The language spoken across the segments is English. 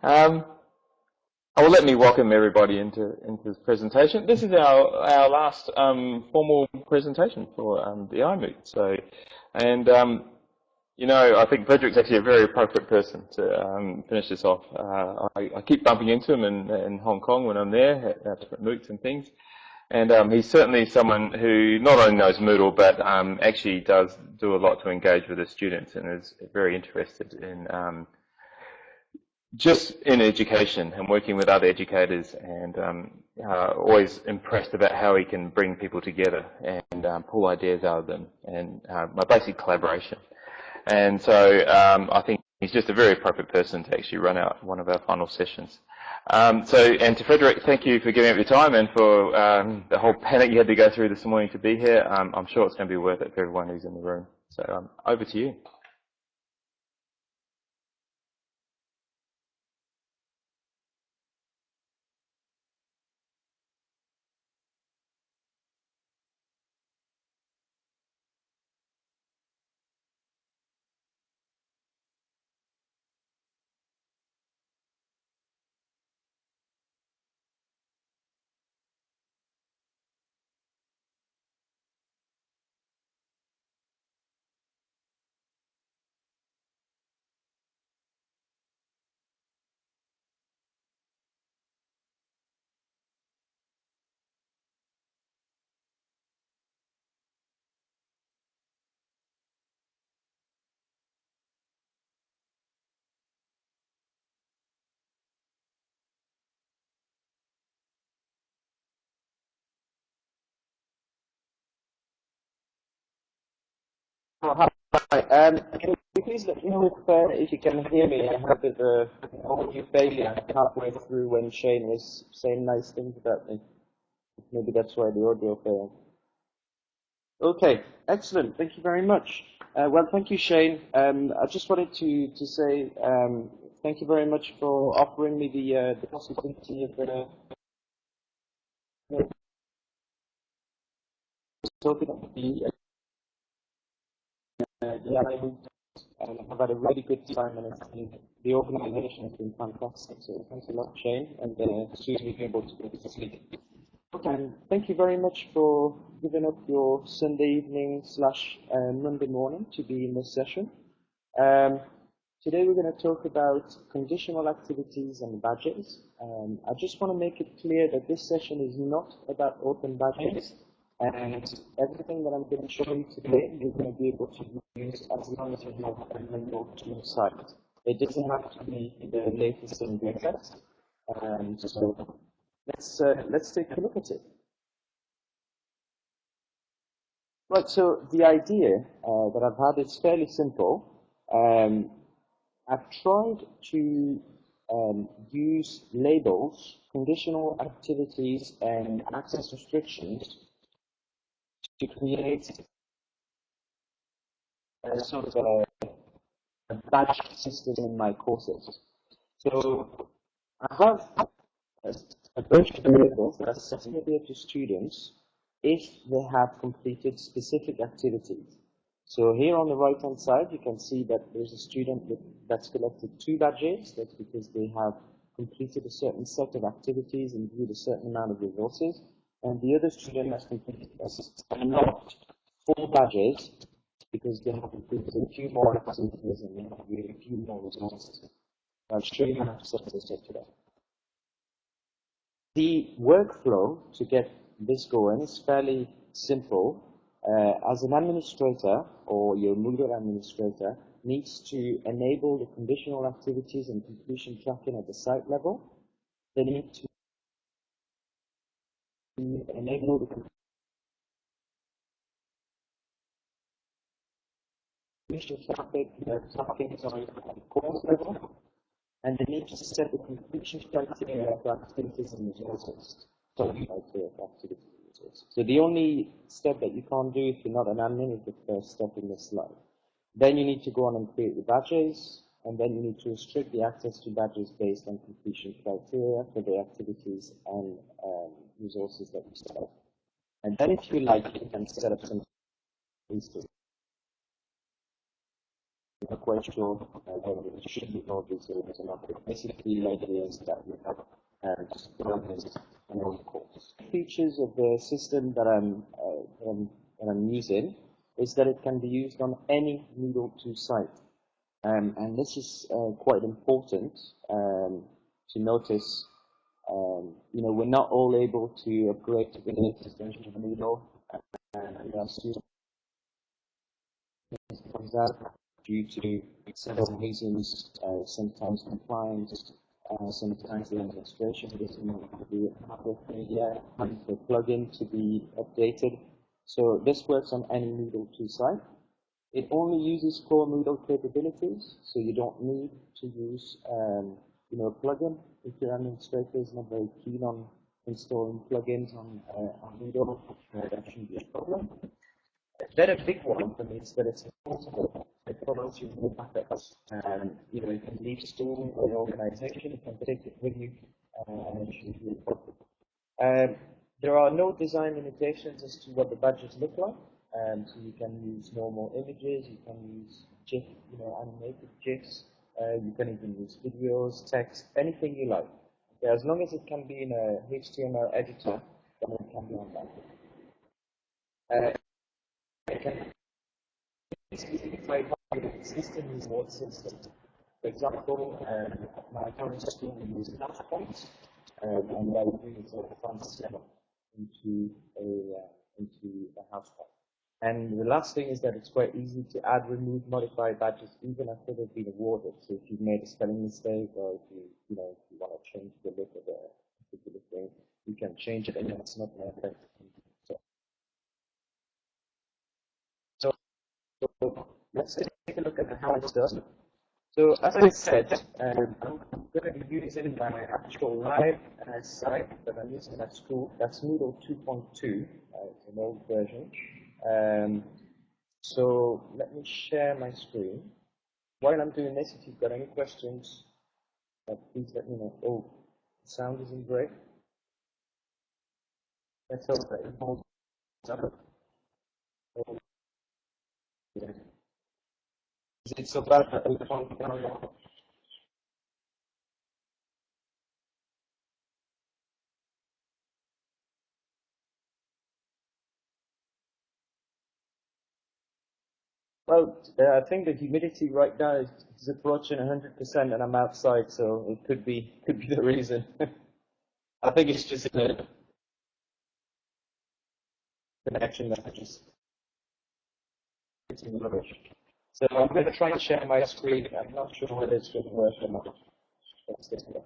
Um, well, let me welcome everybody into this presentation. This is our last formal presentation for the iMoot. So, and I think Frederic's actually a very appropriate person to finish this off. I keep bumping into him in Hong Kong when I'm there at different moots and things. And he's certainly someone who not only knows Moodle, but actually does do a lot to engage with the students and is very interested in just in education and working with other educators, and always impressed about how he can bring people together and pull ideas out of them, and basic collaboration. And so I think he's just a very appropriate person to actually run out one of our final sessions. And to Frederic, thank you for giving up your time and for the whole panic you had to go through this morning to be here. I'm sure it's going to be worth it for everyone who's in the room. So over to you. Oh, hi. Can you please let me know if you can hear me? I had a bit of audio failure halfway through when Shane was saying nice things about me. Maybe that's why the audio failed. Okay, excellent. Thank you very much. Well, thank you, Shane. I just wanted to say thank you very much for offering me the possibility of talking about the iMoot. I've had a really good time, and I think the organisation has been fantastic. So thanks a lot, Shane, and Susie being able to speak. Okay, thank you very much for giving up your Sunday evening / Monday morning to be in this session. Today we're going to talk about conditional activities and badges. I just want to make it clear that this session is not about open badges, and everything that I'm going to show you today you're going to be able to use as long as you have a Moodle to your site. It doesn't have to be the latest and greatest. So let's take a look at it. Right, so the idea that I've had is fairly simple. I've tried to use labels, conditional activities, and access restrictions to create a sort of a badge system in my courses. So I have a bunch of labels that are set here to students if they have completed specific activities. So here on the right-hand side, you can see that there's a student that's collected 2 badges. That's because they have completed a certain set of activities and viewed a certain amount of resources. And the other student has completed unlocked 4 badges because they have completed a few more activities and they have viewed a few more resources. I'll show you how to set this up today. The workflow to get this going is fairly simple. As an administrator or your Moodle administrator needs to enable the conditional activities and completion tracking at the site level. They need to enable the completion tracking at the course level, and they need to set the completion criteria for activities and resources. So the only step that you can't do if you're not an admin is the first step in this slide. Then you need to go on and create the badges, and then you need to restrict the access to badges based on completion criteria for the activities and resources that you set up. And then if you like, you can set up some I'm not quite sure whether it should be all reserves or not, but basically the idea is that we have just run this on all course. Features of the system that I'm using is that it can be used on any Moodle 2 site. And this is quite important to notice. We're not all able to upgrade to the latest version of Moodle. Students comes out due to several reasons, sometimes compliance, sometimes the administration doesn't want to do it halfway yet, and the plugin to be updated. So this works on any Moodle 2 site. It only uses core Moodle capabilities, so you don't need to use a plugin. If your administrator is not very keen on installing plugins on Moodle, that shouldn't be a problem. Then a big one for me is that it's portable. It follows you with backups. You can leave school or organization, you can take it with you, and it should be portable. There are no design limitations as to what the badges look like. So you can use normal images, you can use GIF, animated GIFs, you can even use videos, text, anything you like. Okay, as long as it can be in a HTML editor, then it can be online. It can simplify the existing reward system. For example, my current school uses house points, and I would bring it sort of transfer into a house point. And the last thing is that it's quite easy to add, remove, modify badges even after they've been awarded. So if you've made a spelling mistake, or if you want to change the look of a particular thing, you can change it, and it's not going to affect it. So let's take a look at how it's done. So as I said, I'm going to be using my actual live site that I'm using at school. That's Moodle 2.2. It's an old version. So let me share my screen. While I'm doing this, if you've got any questions, please let me know. Oh, the sound isn't great. Let's hope that it holds up. Oh, yeah. Is it so bad that we can't carry on? Well, I think the humidity right now is approaching 100%, and I'm outside, so it could be the reason. I think it's just a connection that just getting rubbish. So I'm going to try and share my screen. I'm not sure whether it's going to work or not. Let's take a look.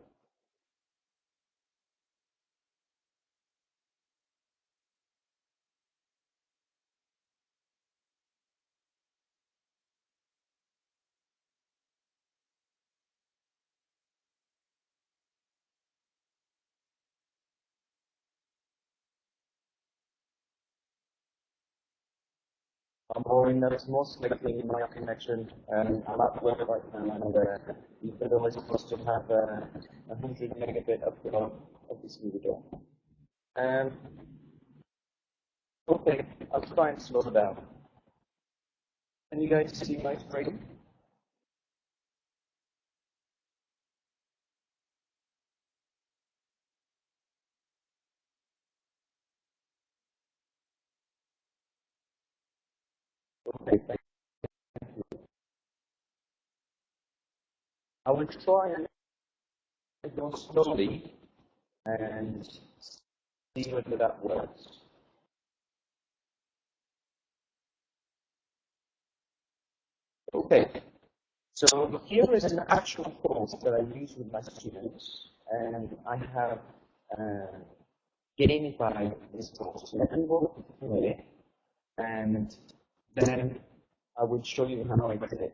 I'm worrying that it's most likely my connection. I'm at work right now, and you could always supposed to have 100 megabit upload of this video. Okay, I'll try and slow it down. Can you guys see my screen? Okay, thank you. I will try and go slowly and see whether that works. Okay, so here is an actual course that I use with my students, and I have gamified this course. So everyone can play, and then I will show you how I did it.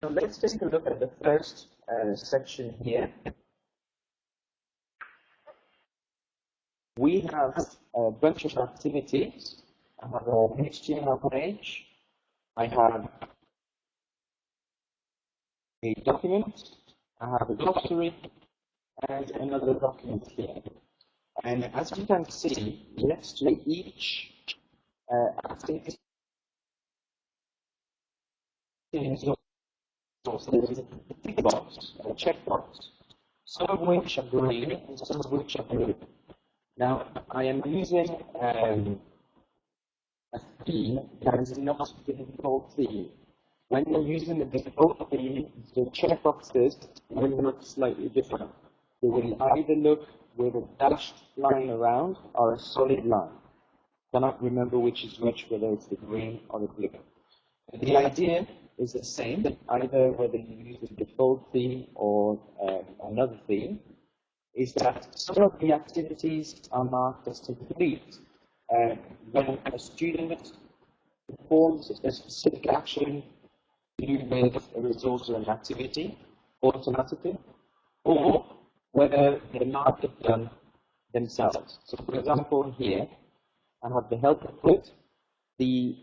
So let's take a look at the first section here. We have a bunch of activities. I have an HTML page. I have a document. I have a glossary and another document here. And as you can see, next to each activity resources, there is a tick box, a checkbox, some of which are green and some of which are blue. Now, I am using a theme that is not the default theme. When you're using the default theme, the checkboxes will look slightly different. They will either look with a dashed line around or a solid line. I cannot remember which is which, whether it's the green or the blue. The idea is the same, either whether you use the default theme or another theme, is that some of the activities are marked as complete when a student performs a specific action to do with a resource or an activity automatically, or whether they mark it done themselves. So for example, here, I have the help input. The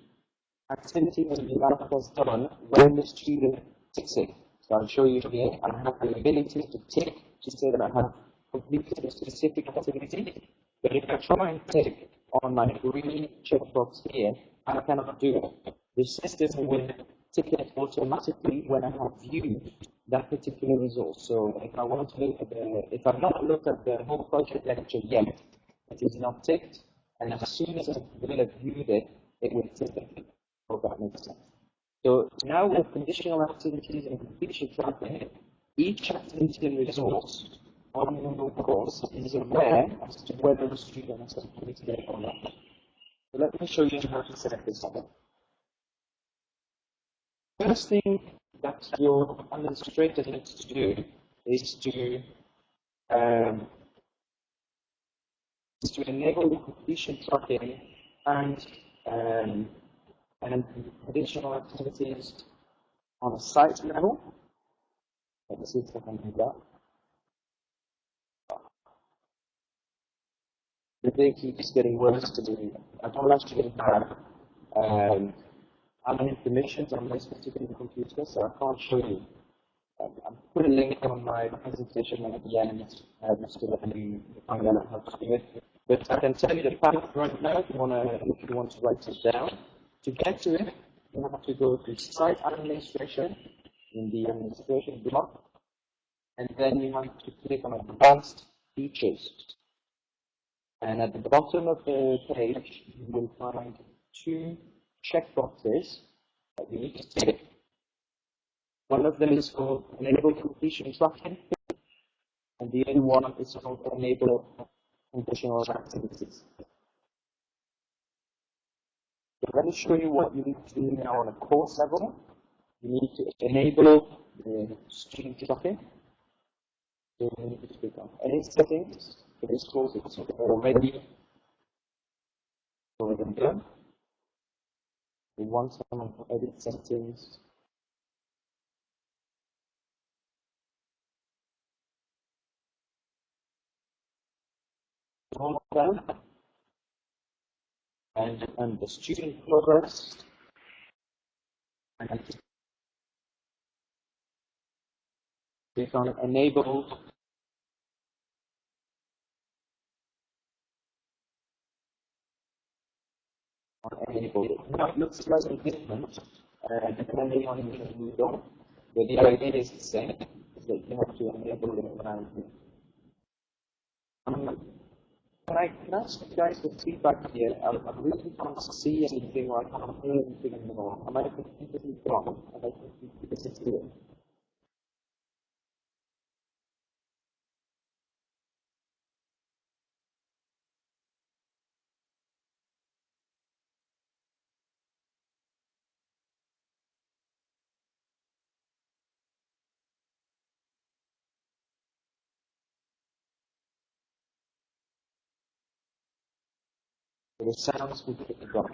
activity will be marked as done when the student ticks it. So I'll show you here, I have the ability to tick to say that I have completed a specific activity, but if I try and tick on my green checkbox here, I cannot do it. The system will tick it automatically when I have viewed that particular resource. So if I want to look at if I've not looked at the whole project lecture yet, it is not ticked, and as soon as I will have viewed it, it will tick it. Hope that makes sense. So now with conditional activities and completion tracking, each activity and resource on the Google course is aware as to whether the student has completed it or not. So let me show you how to set this up. First thing that your administrator needs to do is to enable the completion tracking and additional activities on a site level. Let's see if I can do that. The day keeps getting worse to me. I don't actually have any permissions on this particular computer, so I can't show you. I'll put a link on my presentation at the end so that you find out how to do it. But I can tell you the path right now if you want to write it down. To get to it, you have to go to Site Administration in the Administration block, and then you have to click on Advanced Features. And at the bottom of the page, you will find two checkboxes that you need to tick. One of them is called Enable Completion Tracking, and the other one is called Enable Conditional Activities. So let me show you what you need to do now on a course level. You need to enable the student tracking. So you need to click on Edit Settings. For this course, it's already done. We want some edit settings. All done. And the student progress. And click on Enable. Now it looks slightly different depending on which you go, but the idea is the same, is that you have to enable it around here. Can I ask you guys for feedback here? I really can't see anything or I can't hear anything anymore. Am I completely wrong? Am I completely disappeared? The sounds completely gone.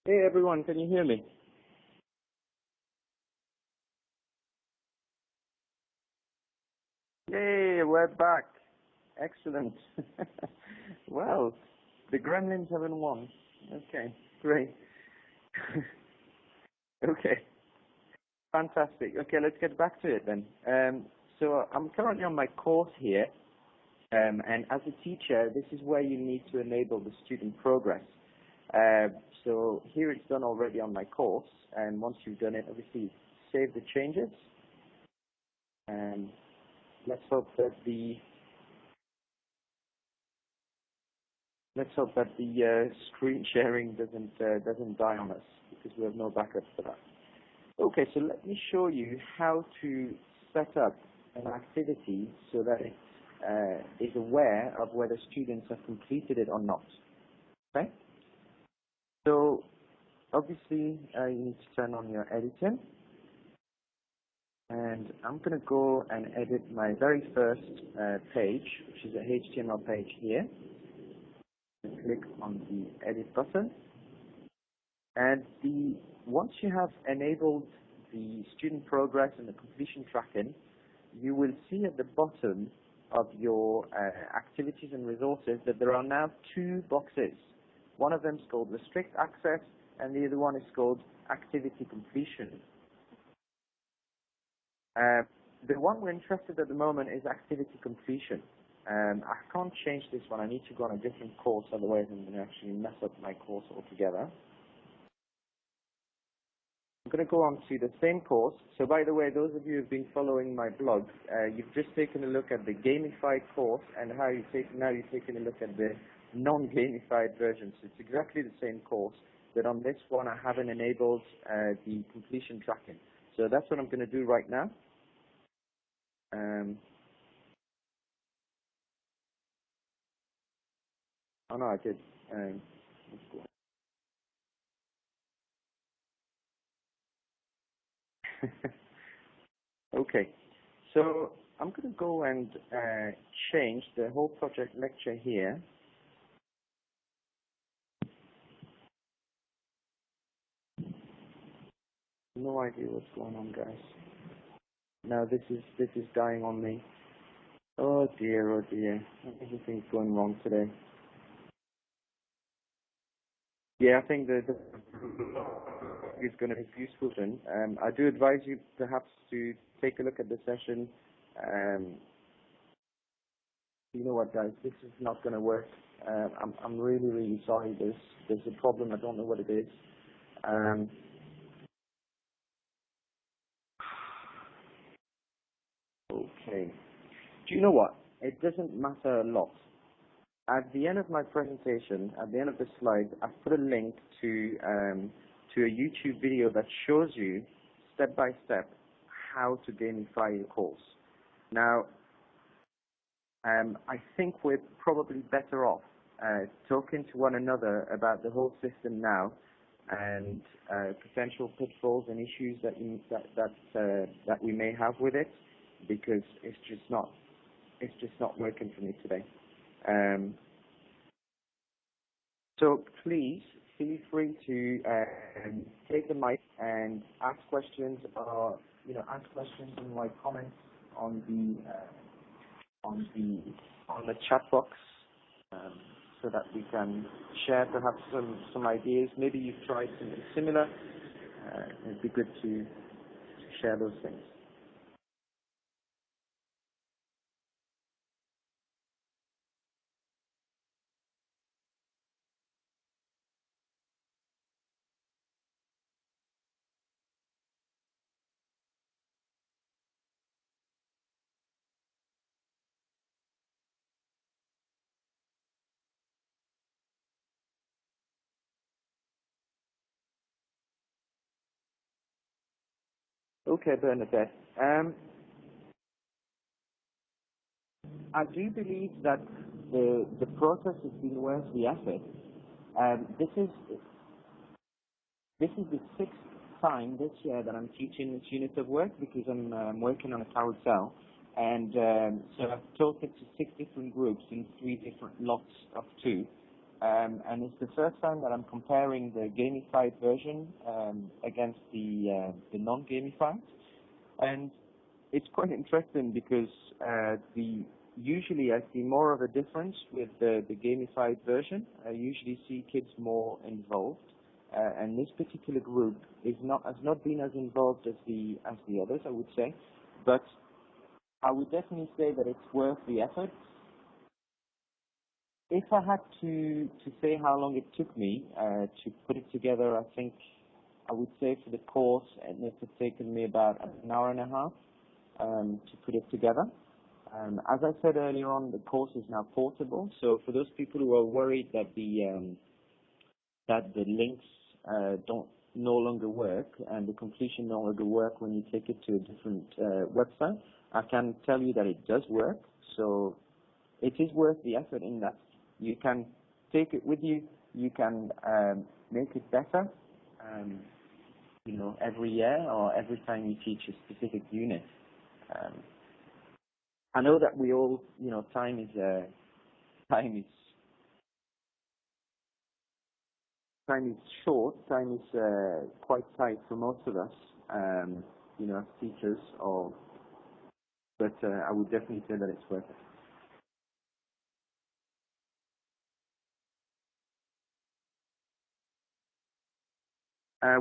Hey everyone, can you hear me? Yay, we're back. Excellent. Well, the Gremlins haven't won. Okay, great. Okay, fantastic. Okay, let's get back to it then. So I'm currently on my course here, and as a teacher, this is where you need to enable the student progress. So here it's done already on my course, and once you've done it, obviously save the changes, and let's hope that the screen sharing doesn't die on us, because we have no backup for that. Okay, so let me show you how to set up an activity so that it is aware of whether students have completed it or not. Okay? So obviously you need to turn on your editing, and I'm going to go and edit my very first page, which is a HTML page here. Click on the edit button, and once you have enabled the student progress and the completion tracking, you will see at the bottom of your activities and resources that there are now two boxes. One of them is called restrict access, and the other one is called activity completion. The one we're interested at the moment is activity completion. I can't change this one. I need to go on a different course, otherwise I'm going to actually mess up my course altogether. I'm going to go on to the same course. So by the way, those of you who have been following my blog, you've just taken a look at the gamified course, and now you've taken a look at the non-gamified version. So it's exactly the same course, but on this one I haven't enabled the completion tracking. So that's what I'm going to do right now. Oh no, I did. Let's go. Okay, so I'm going to go and change the whole project lecture here. No idea what's going on, guys. Now this is dying on me. Oh dear, everything's going wrong today. Yeah, I think the is going to be useful. I do advise you perhaps to take a look at the session. You know what, guys, this is not going to work. I'm really sorry. There's a problem. I don't know what it is. Okay. Do you know what? It doesn't matter a lot. At the end of my presentation, at the end of the slide, I've put a link to a YouTube video that shows you step by step how to gamify your course. Now, I think we're probably better off talking to one another about the whole system now, and potential pitfalls and issues that we may have with it, because it's just not working for me today. So please feel free to take the mic and ask questions, or ask questions and like comments on the chat box, so that we can share perhaps some ideas. Maybe you've tried something similar. It'd be good to share those things. Okay, Bernadette. I do believe that the process has been worth the effort. This is the sixth time this year that I'm teaching this unit of work, because I'm working on a carousel, and so I've taught it to 6 different groups in 3 different lots of 2, and it's the first time that I'm comparing the gamified version against the non-gamified. And it's quite interesting because usually I see more of a difference with the gamified version. I usually see kids more involved, and this particular group has not been as involved as the others, I would say. But I would definitely say that it's worth the effort. If I had to say how long it took me to put it together, I think I would say for the course it must have taken me about an hour and a half to put it together. As I said earlier on, the course is now portable, so for those people who are worried that the links don't no longer work and the completion no longer work when you take it to a different website, I can tell you that it does work. So it is worth the effort in that you can take it with you, you can make it better, every year or every time you teach a specific unit. I know that we all, time is short. Time is quite tight for most of us, as teachers. But I would definitely say that it's worth it.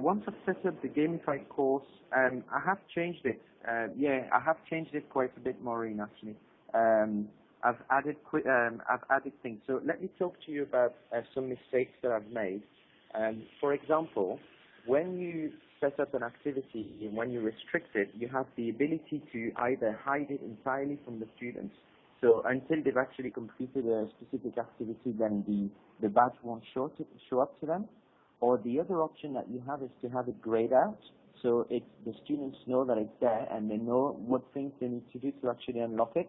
Once I've set up the gamified course, I have changed it. I have changed it quite a bit, Maureen, actually. I've added things. So let me talk to you about some mistakes that I've made. For example, when you set up an activity and when you restrict it, you have the ability to either hide it entirely from the students. So until they've actually completed a specific activity, then the badge won't show up to them. Or the other option that you have is to have it grayed out, so the students know that it's there and they know what things they need to do to actually unlock it.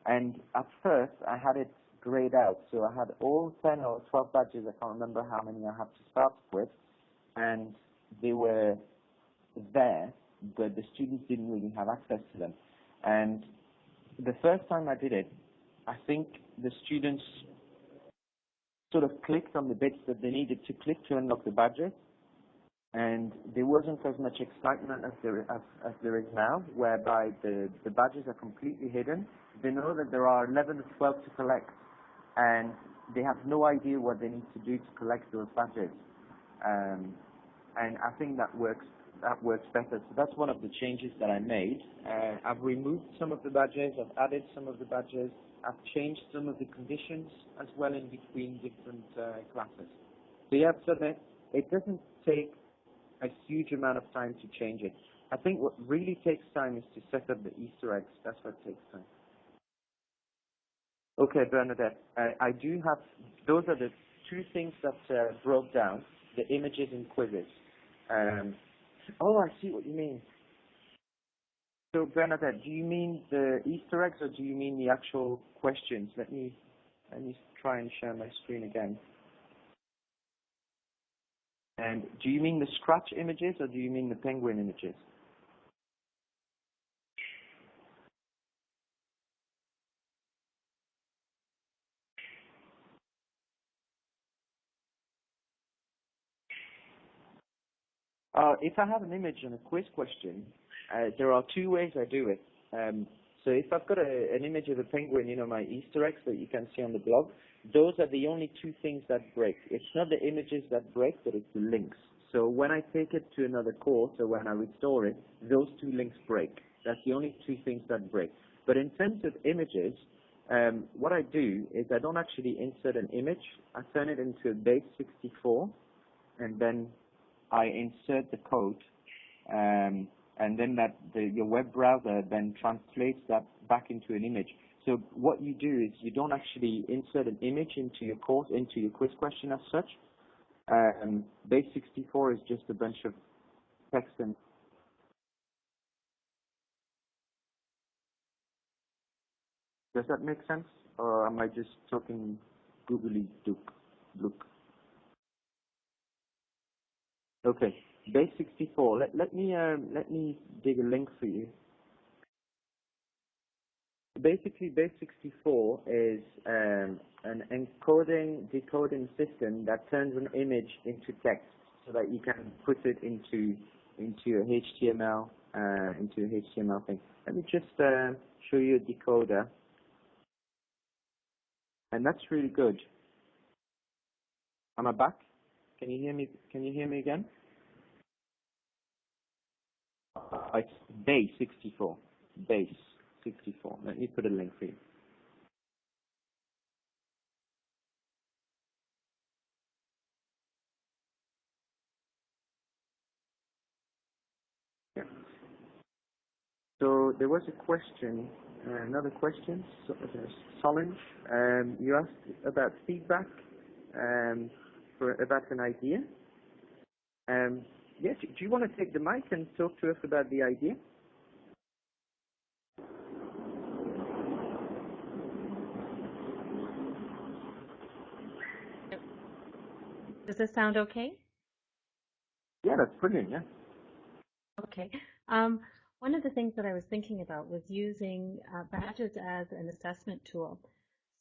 And at first, I had it grayed out, so I had all 10 or 12 badges, I can't remember how many I have to start with, and they were there, but the students didn't really have access to them. And the first time I did it, I think the students sort of clicked on the bits that they needed to click to unlock the badges, and there wasn't as much excitement as there is now, whereby the badges are completely hidden. They know that there are 11 or 12 to collect, and they have no idea what they need to do to collect those badges. And I think that works better. So that's one of the changes that I made. I've removed some of the badges, I've added some of the badges, I've changed some of the conditions as well in between different classes. So yeah, so that it doesn't take a huge amount of time to change it. I think what really takes time is to set up the Easter eggs. That's what takes time. Okay, Bernadette, I do have, those are the two things that broke down, the images and quizzes. Oh, I see what you mean. So Bernadette, do you mean the Easter eggs or do you mean the actual questions? Let me try and share my screen again. And do you mean the scratch images or do you mean the penguin images? If I have an image and a quiz question, there are two ways I do it. So if I've got an image of a penguin, my Easter eggs that you can see on the blog, those are the only two things that break. It's not the images that break, but it's the links. So when I take it to another course or when I restore it, those two links break. That's the only two things that break. But in terms of images, what I do is I don't actually insert an image. I turn it into a base 64, and then I insert the code, and then your web browser then translates that back into an image. So what you do is you don't actually insert an image into your course, into your quiz question as such. Base 64 is just a bunch of text and. Does that make sense, or am I just talking googly look? Okay, base 64. Let me dig a link for you. Basically, base 64 is an decoding system that turns an image into text so that you can put it into a HTML thing. Let me just show you a decoder, and that's really good. Am I back? Can you hear me? Can you hear me again? It's base 64. Base 64. Let me put a link for you. Yeah. So there was a question, another question, Solange. You asked about feedback about an idea. Yeah, do you want to take the mic and talk to us about the idea? Does this sound okay? Yeah, that's brilliant, yeah. Okay. One of the things that I was thinking about was using badges as an assessment tool.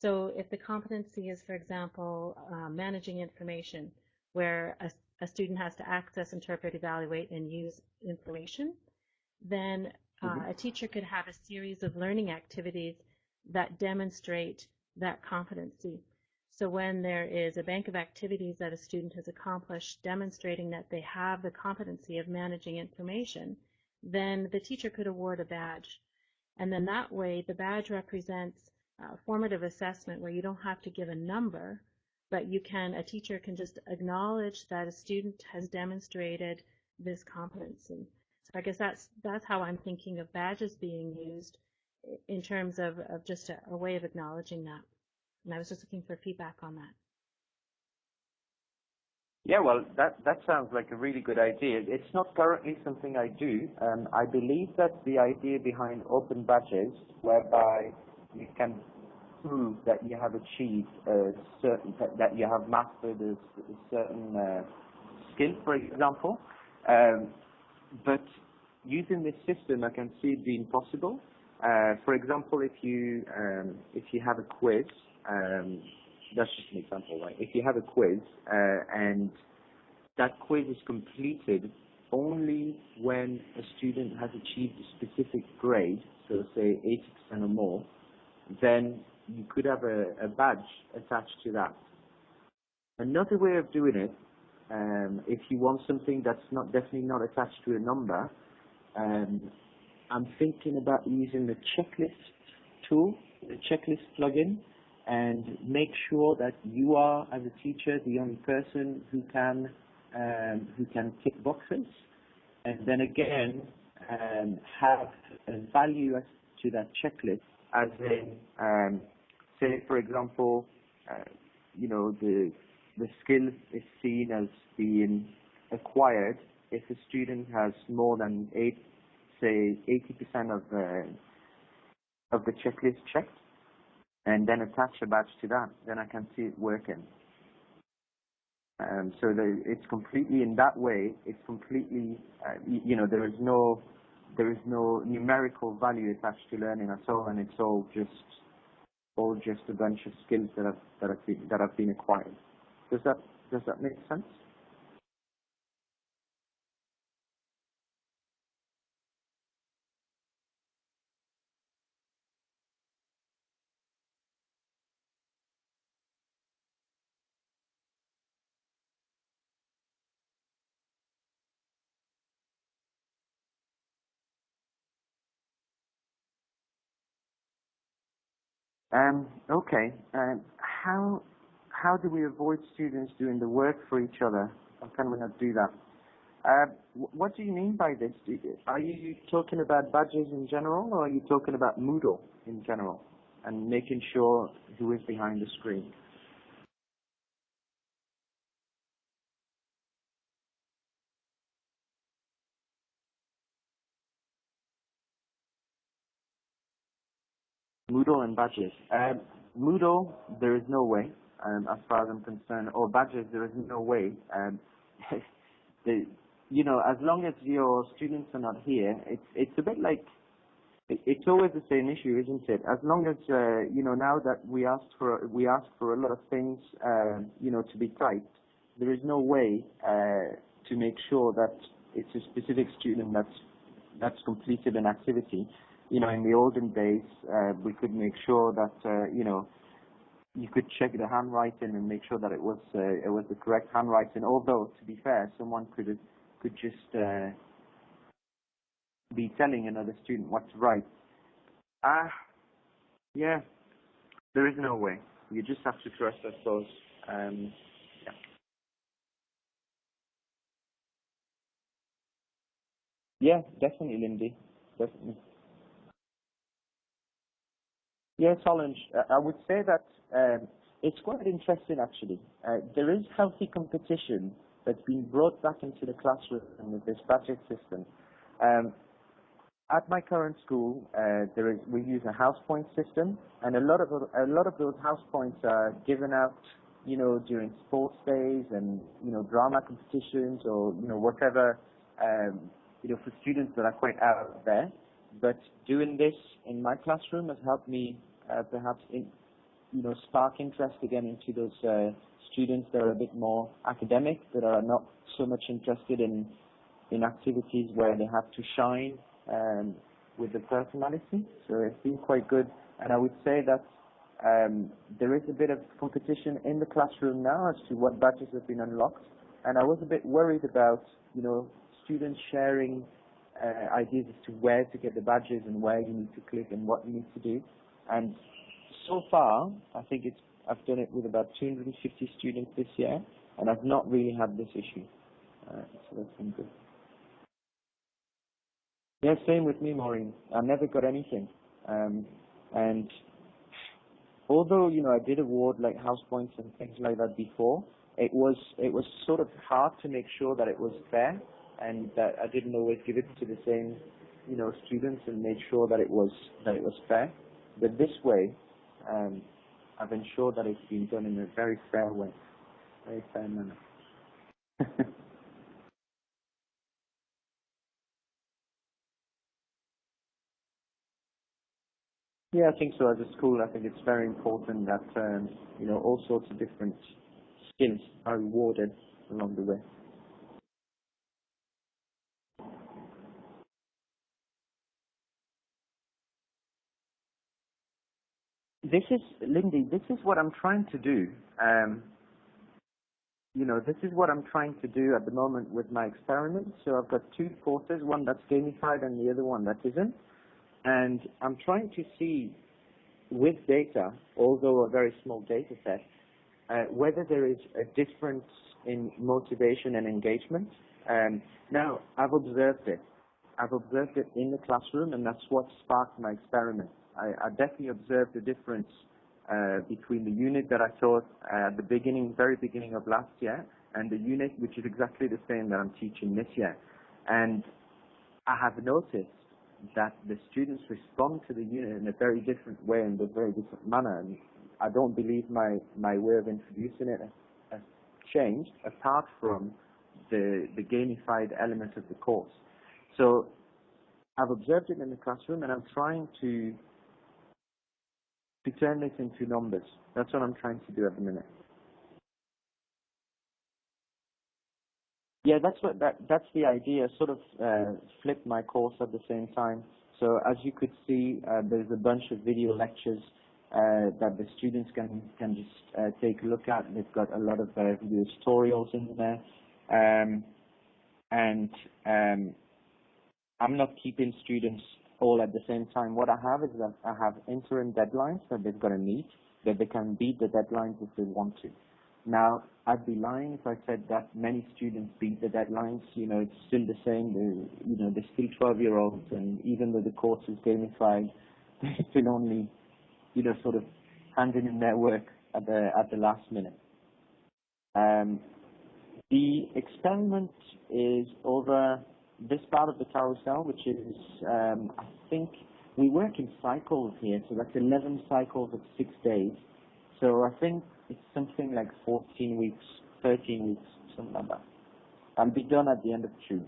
So if the competency is, for example, managing information, where a student has to access, interpret, evaluate, and use information, then a teacher could have a series of learning activities that demonstrate that competency. So when there is a bank of activities that a student has accomplished demonstrating that they have the competency of managing information, then the teacher could award a badge. And then that way the badge represents formative assessment where you don't have to give a number, but a teacher can just acknowledge that a student has demonstrated this competency. So I guess that's how I'm thinking of badges being used in terms of just a way of acknowledging that. And I was just looking for feedback on that. Yeah, well, that sounds like a really good idea. It's not currently something I do. I believe that the idea behind open badges, whereby you can prove that you have achieved that you have mastered a certain skill, for example. But using this system, I can see it being possible. For example, if you have a quiz, that's just an example, right? If you have a quiz and that quiz is completed only when a student has achieved a specific grade, so say 80% or more, then you could have a badge attached to that. Another way of doing it, if you want something that's definitely not attached to a number, I'm thinking about using the checklist tool, the checklist plugin, and make sure that you are, as a teacher, the only person who can tick boxes, and then again have a value as to that checklist, as in, say for example, the skill is seen as being acquired if a student has more than 80% of the checklist checked, and then attach a badge to that, then I can see it working. So it's completely in that way. It's completely, there is no numerical value attached to learning at all, and it's all just a bunch of skills that have been acquired. Does that make sense? Okay. How do we avoid students doing the work for each other? How can we not do that? What do you mean by this? Are you talking about badges in general, or are you talking about Moodle in general, and making sure who is behind the screen? Moodle and badges. Moodle, there is no way, as far as I'm concerned, or badges, there is no way. As long as your students are not here, it's a bit like It's always the same issue, isn't it? As long as now that we ask for a lot of things, to be typed, there is no way to make sure that it's a specific student that's completed an activity. In the olden days, we could make sure that you could check the handwriting and make sure that it was the correct handwriting. Although, to be fair, someone could just be telling another student what to write. Yeah, there is no way. You just have to trust, I suppose. Yeah. Yeah, definitely, Lindy. Definitely. Yeah, challenge. I would say that it's quite interesting, actually. There is healthy competition that's been brought back into the classroom with this budget system. At my current school, we use a house point system, and a lot of those house points are given out, during sports days and drama competitions or whatever, for students that are quite out there. But doing this in my classroom has helped me perhaps spark interest again into those students that are a bit more academic, that are not so much interested in activities where they have to shine with the personality. So it's been quite good, and I would say that there is a bit of competition in the classroom now as to what badges have been unlocked, and I was a bit worried about students sharing ideas as to where to get the badges and where you need to click and what you need to do. And so far, I think I've done it with about 250 students this year, and I've not really had this issue. So that's been good. Yeah, same with me, Maureen. I never got anything. And although, I did award like house points and things like that before, it was sort of hard to make sure that it was fair, and that I didn't always give it to the same, students and made sure that it was fair. But this way, I've ensured that it's been done in a very fair way, very fair manner. Yeah, I think so. As a school, I think it's very important that all sorts of different skills are rewarded along the way. Lindy, this is what I'm trying to do. This is what I'm trying to do at the moment with my experiment. So I've got two courses, one that's gamified and the other one that isn't. And I'm trying to see with data, although a very small data set, whether there is a difference in motivation and engagement. Now, I've observed it. I've observed it in the classroom, and that's what sparked my experiment. I definitely observed the difference between the unit that I taught at the very beginning of last year, and the unit which is exactly the same that I'm teaching this year. And I have noticed that the students respond to the unit in a very different way, in a very different manner. And I don't believe my way of introducing it has changed, apart from the gamified element of the course. So I've observed it in the classroom, and I'm trying to turn this into numbers. That's what I'm trying to do at the minute. Yeah, that's the idea. Sort of flip my course at the same time. So as you could see, there's a bunch of video lectures that the students can just take a look at. They've got a lot of video tutorials in there, and I'm not keeping students all at the same time. What I have is that I have interim deadlines that they've got to meet, that they can beat the deadlines if they want to. Now, I'd be lying if I said that many students beat the deadlines. It's still the same. They're still 12-year-olds, and even though the course is gamified, they're still only, sort of handing in their work at the last minute. The experiment is over this part of the carousel, which is, I think, we work in cycles here, so that's 11 cycles of 6 days. So I think it's something like 14 weeks, 13 weeks, something like that. I'll be done at the end of June.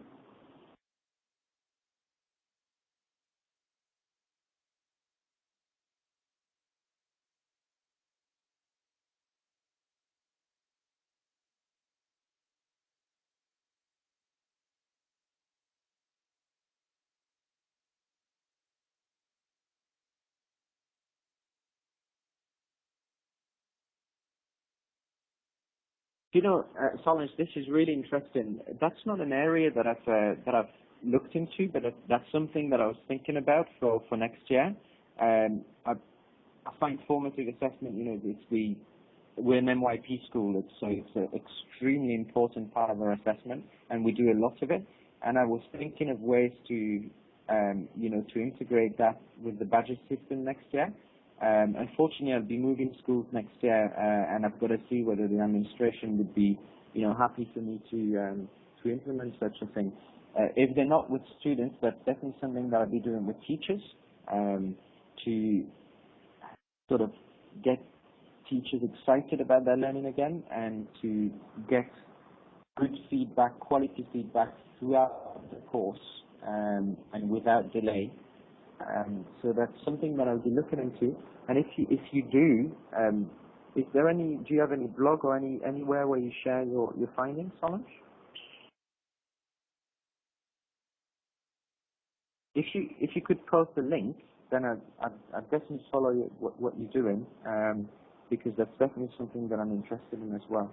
You know, Solange, this is really interesting. That's not an area that I've looked into, but that's something that I was thinking about for next year. I find formative assessment, you know, we're an MYP school, so it's an extremely important part of our assessment, and we do a lot of it. And I was thinking of ways to, you know, to integrate that with the badges system next year. Unfortunately, I'll be moving schools next year, and I've got to see whether the administration would be, you know, happy for me to implement such a thing. If they're not with students, that's definitely something that I'll be doing with teachers, to sort of get teachers excited about their learning again, and to get good feedback, quality feedback throughout the course, and without delay. So that's something that I'll be looking into. And if you do, do you have any blog or anywhere where you share your findings, Solange? If you could post a link, then I'd definitely follow what you're doing, because that's definitely something that I'm interested in as well.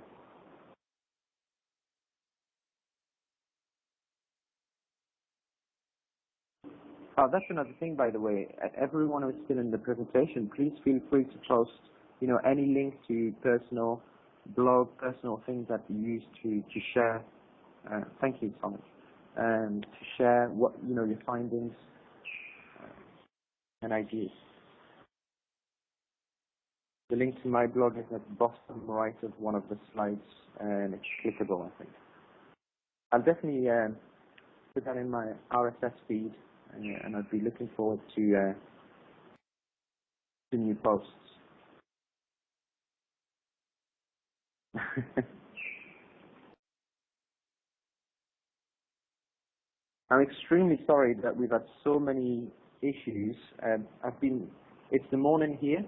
Oh, that's another thing, by the way. Everyone who's still in the presentation, please feel free to post, you know, any link to personal blog, personal things that you use to share. Thank you, Thomas. To share what, you know, your findings and ideas. The link to my blog is at the bottom right of one of the slides, and it's clickable, I think. I'll definitely put that in my RSS feed, and I'd be looking forward to new posts. I'm extremely sorry that we've had so many issues. It's the morning here.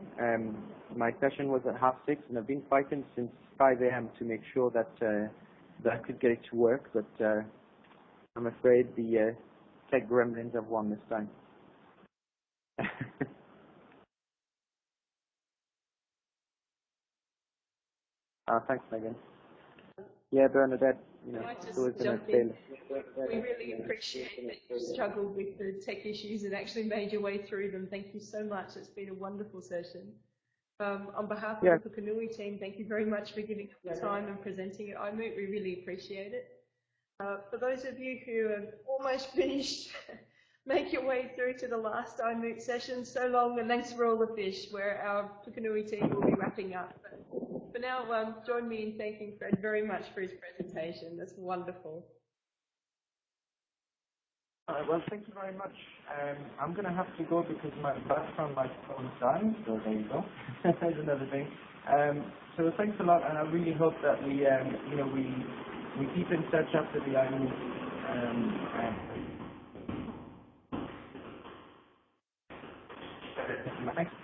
My session was at 6:30, and I've been fighting since 5 a.m. to make sure that I could get it to work, but I'm afraid the tech gremlins have won this time. Thanks, Megan. Yeah, Bernadette, you know, It's always been a failure. We really appreciate that you struggled with the tech issues and actually made your way through them. Thank you so much. It's been a wonderful session. On behalf of the Pukunui team, thank you very much for giving up the time and presenting at iMoot. We really appreciate it. For those of you who have almost finished, make your way through to the last iMoot session. So long, and thanks for all the fish, where our Pukunui team will be wrapping up. For now, join me in thanking Fred very much for his presentation. That's wonderful. All right, well, thank you very much. I'm going to have to go because my background microphone is dying, so there you go. There's another thing. So thanks a lot, and I really hope that we, you know, we keep in touch after the iMoot. Next